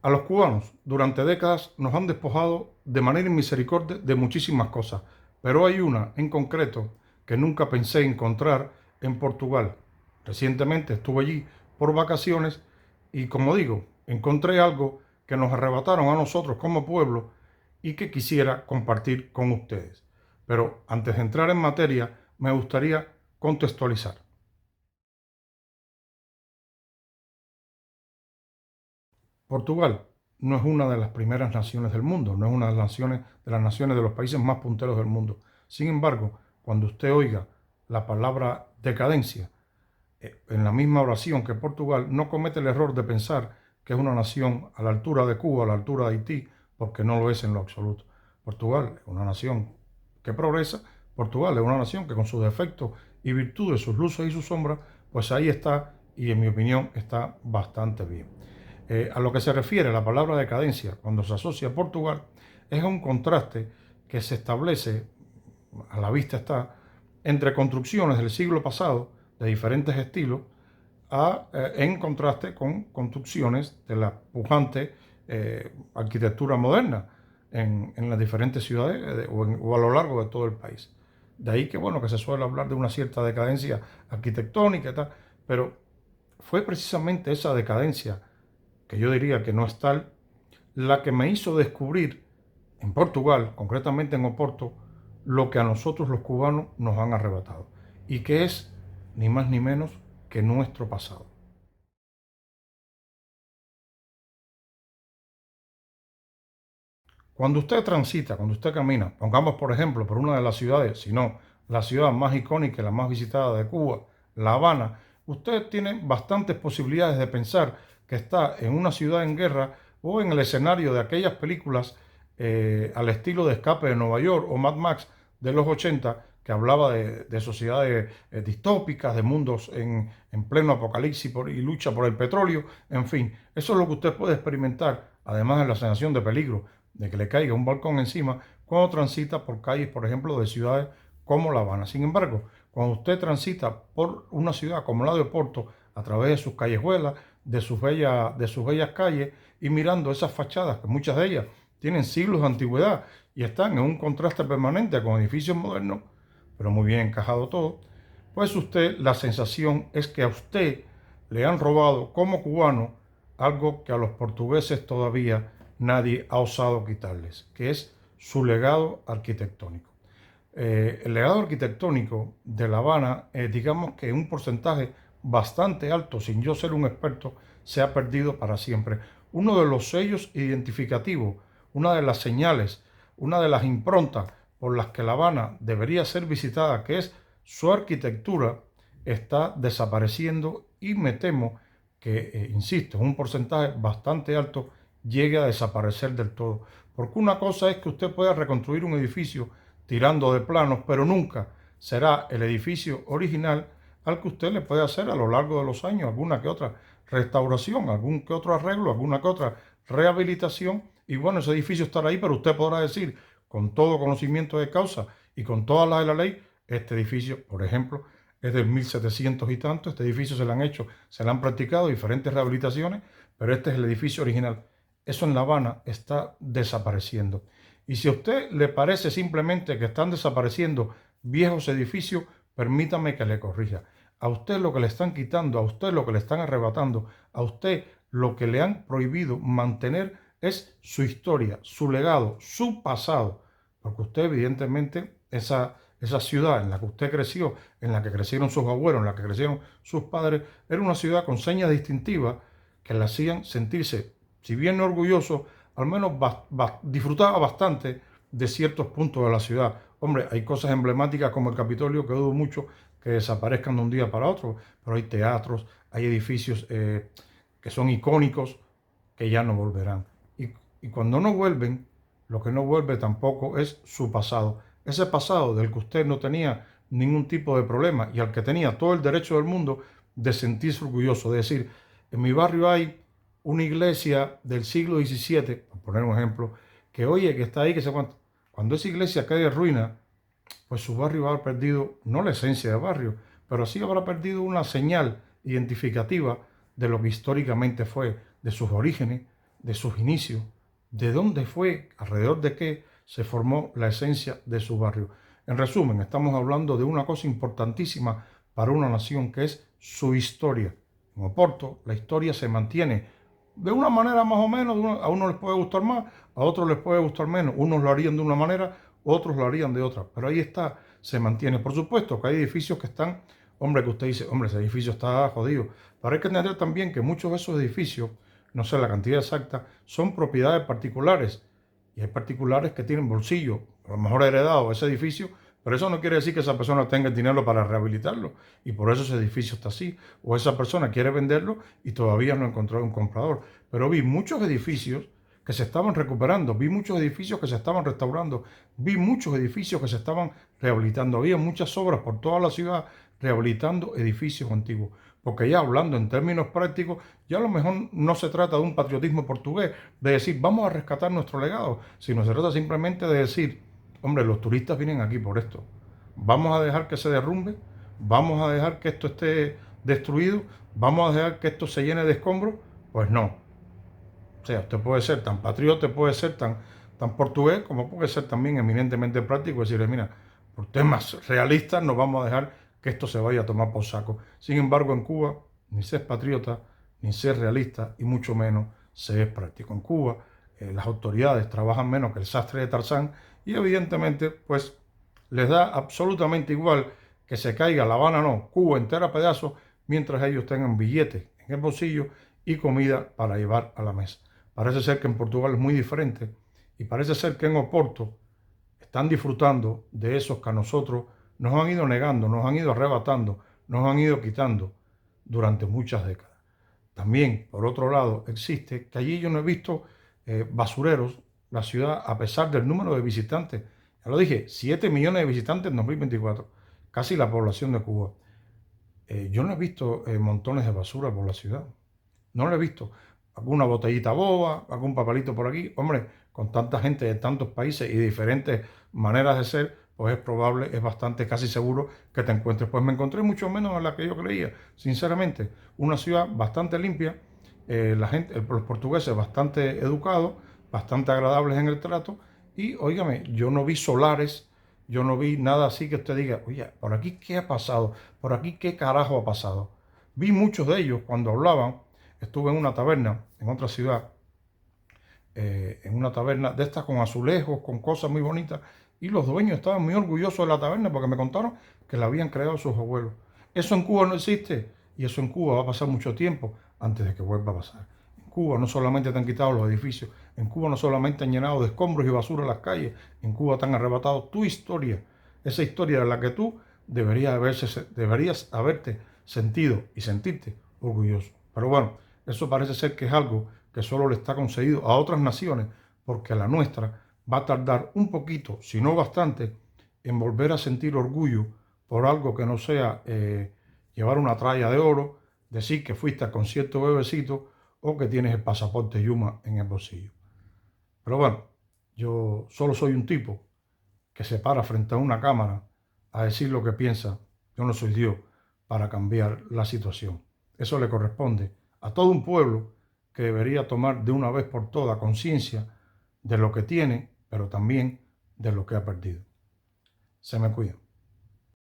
A los cubanos, durante décadas, nos han despojado de manera inmisericordia de muchísimas cosas, pero hay una en concreto que nunca pensé encontrar en Portugal. Recientemente estuve allí por vacaciones y, como digo, encontré algo que nos arrebataron a nosotros como pueblo y que quisiera compartir con ustedes. Pero antes de entrar en materia, me gustaría contextualizar. Portugal no es una de las primeras naciones del mundo, no es una de las naciones de los países más punteros del mundo. Sin embargo, cuando usted oiga la palabra decadencia en la misma oración que Portugal, no comete el error de pensar que es una nación a la altura de Cuba, a la altura de Haití, porque no lo es en lo absoluto. Portugal es una nación que progresa, Portugal es una nación que con sus defectos y virtudes, sus luces y sus sombras, pues ahí está y en mi opinión está bastante bien. A lo que se refiere la palabra decadencia cuando se asocia a Portugal es un contraste que se establece, a la vista está, entre construcciones del siglo pasado de diferentes estilos en contraste con construcciones de la pujante arquitectura moderna en las diferentes ciudades o a lo largo de todo el país. De ahí que, bueno, que se suele hablar de una cierta decadencia arquitectónica y tal, pero fue precisamente esa decadencia, que yo diría que no es tal, la que me hizo descubrir en Portugal, concretamente en Oporto, lo que a nosotros los cubanos nos han arrebatado y que es ni más ni menos que nuestro pasado. Cuando usted transita, cuando usted camina, pongamos por ejemplo por una de las ciudades, si no la ciudad más icónica y la más visitada de Cuba, La Habana, usted tiene bastantes posibilidades de pensar que está en una ciudad en guerra o en el escenario de aquellas películas al estilo de Escape de Nueva York o Mad Max de los 80 que hablaba de sociedades distópicas, de mundos en pleno apocalipsis y lucha por el petróleo, en fin, eso es lo que usted puede experimentar, además de la sensación de peligro de que le caiga un balcón encima cuando transita por calles, por ejemplo, de ciudades como La Habana. Sin embargo, cuando usted transita por una ciudad como la de Oporto, a través de sus callejuelas, de sus bellas calles, y mirando esas fachadas, que muchas de ellas tienen siglos de antigüedad y están en un contraste permanente con edificios modernos, pero muy bien encajado todo, pues usted, la sensación es que a usted le han robado como cubano algo que a los portugueses todavía nadie ha osado quitarles, que es su legado arquitectónico. El legado arquitectónico de La Habana, digamos que un porcentaje bastante alto, sin yo ser un experto, se ha perdido para siempre. Uno de los sellos identificativos, una de las señales, una de las improntas por las que La Habana debería ser visitada, que es su arquitectura, está desapareciendo y me temo que, insisto, un porcentaje bastante alto llegue a desaparecer del todo. Porque una cosa es que usted pueda reconstruir un edificio tirando de planos, pero nunca será el edificio original al que usted le puede hacer a lo largo de los años alguna que otra restauración, algún que otro arreglo, alguna que otra rehabilitación. Y bueno, ese edificio estará ahí, pero usted podrá decir con todo conocimiento de causa y con todas las de la ley, este edificio, por ejemplo, es del 1700 y tanto, este edificio se le han hecho, se le han practicado diferentes rehabilitaciones, pero este es el edificio original. Eso en La Habana está desapareciendo. Y si a usted le parece simplemente que están desapareciendo viejos edificios, permítame que le corrija. A usted lo que le están quitando, a usted lo que le están arrebatando, a usted lo que le han prohibido mantener es su historia, su legado, su pasado. Porque usted evidentemente esa ciudad en la que usted creció, en la que crecieron sus abuelos, en la que crecieron sus padres, era una ciudad con señas distintivas que le hacían sentirse, si bien no orgulloso, al menos disfrutaba bastante de ciertos puntos de la ciudad. Hombre, hay cosas emblemáticas como el Capitolio que dudo mucho que desaparezcan de un día para otro, pero hay teatros, hay edificios que son icónicos que ya no volverán. Y cuando no vuelven, lo que no vuelve tampoco es su pasado. Ese pasado del que usted no tenía ningún tipo de problema y al que tenía todo el derecho del mundo de sentirse orgulloso, de decir, en mi barrio hay una iglesia del siglo XVII, por poner un ejemplo, que oye, que está ahí, que se cuenta. Cuando esa iglesia cae en ruina, pues su barrio habrá perdido, no la esencia de barrio, pero sí habrá perdido una señal identificativa de lo que históricamente fue, de sus orígenes, de sus inicios, de dónde fue, alrededor de qué se formó la esencia de su barrio. En resumen, estamos hablando de una cosa importantísima para una nación, que es su historia. En Oporto, la historia se mantiene de una manera más o menos, a unos les puede gustar más, a otros les puede gustar menos. Unos lo harían de una manera, otros lo harían de otra. Pero ahí está, se mantiene. Por supuesto que hay edificios que están, hombre, que usted dice, hombre, ese edificio está jodido. Pero hay que entender también que muchos de esos edificios, no sé la cantidad exacta, son propiedades particulares. Y hay particulares que tienen bolsillo, a lo mejor heredado ese edificio, pero eso no quiere decir que esa persona tenga el dinero para rehabilitarlo. Y por eso ese edificio está así. O esa persona quiere venderlo y todavía no ha encontrado un comprador. Pero vi muchos edificios que se estaban recuperando, vi muchos edificios que se estaban restaurando, vi muchos edificios que se estaban rehabilitando. Había muchas obras por toda la ciudad rehabilitando edificios antiguos. Porque ya hablando en términos prácticos, ya a lo mejor no se trata de un patriotismo portugués, de decir vamos a rescatar nuestro legado, sino se trata simplemente de decir, hombre, los turistas vienen aquí por esto. Vamos a dejar que se derrumbe, vamos a dejar que esto esté destruido, vamos a dejar que esto se llene de escombros. Pues no. O sea, usted puede ser tan patriota, puede ser tan portugués, como puede ser también eminentemente práctico, decirle, mira, por temas realistas no vamos a dejar que esto se vaya a tomar por saco. Sin embargo, en Cuba, ni se es patriota, ni se es realista, y mucho menos se es práctico. En Cuba, las autoridades trabajan menos que el sastre de Tarzán, y evidentemente, pues, les da absolutamente igual que se caiga La Habana, no, Cuba entera a pedazos, mientras ellos tengan billetes en el bolsillo y comida para llevar a la mesa. Parece ser que en Portugal es muy diferente, y parece ser que en Oporto están disfrutando de esos que a nosotros nos han ido negando, nos han ido arrebatando, nos han ido quitando durante muchas décadas. También, por otro lado, existe que allí yo no he visto basureros. La ciudad, a pesar del número de visitantes, ya lo dije, 7 millones de visitantes en 2024, casi la población de Cuba. Yo no he visto montones de basura por la ciudad. No lo he visto. Alguna botellita boba, algún papelito por aquí. Hombre, con tanta gente de tantos países y de diferentes maneras de ser, pues es probable, es bastante, casi seguro que te encuentres. Pues me encontré mucho menos de la que yo creía, sinceramente. Una ciudad bastante limpia, la gente, los portugueses bastante educados, bastante agradables en el trato. Y, óigame, yo no vi solares, yo no vi nada así que usted diga, oye, ¿por aquí qué ha pasado? ¿Por aquí qué carajo ha pasado? Vi muchos de ellos cuando hablaban. Estuve en una taberna en otra ciudad, en una taberna de estas con azulejos, con cosas muy bonitas, y los dueños estaban muy orgullosos de la taberna porque me contaron que la habían creado sus abuelos. Eso en Cuba no existe, y eso en Cuba va a pasar mucho tiempo antes de que vuelva a pasar. En Cuba no solamente te han quitado los edificios, en Cuba no solamente han llenado de escombros y basura las calles, en Cuba te han arrebatado tu historia, esa historia de la que tú deberías haberte sentido y sentirte orgulloso. Pero bueno, eso parece ser que es algo que solo le está concedido a otras naciones, porque la nuestra va a tardar un poquito, si no bastante, en volver a sentir orgullo por algo que no sea llevar una tralla de oro, decir que fuiste al concierto bebecito o que tienes el pasaporte Yuma en el bolsillo. Pero bueno, yo solo soy un tipo que se para frente a una cámara a decir lo que piensa. Yo no soy Dios para cambiar la situación. Eso le corresponde a todo un pueblo que debería tomar de una vez por todas conciencia de lo que tiene, pero también de lo que ha perdido. Se me cuida.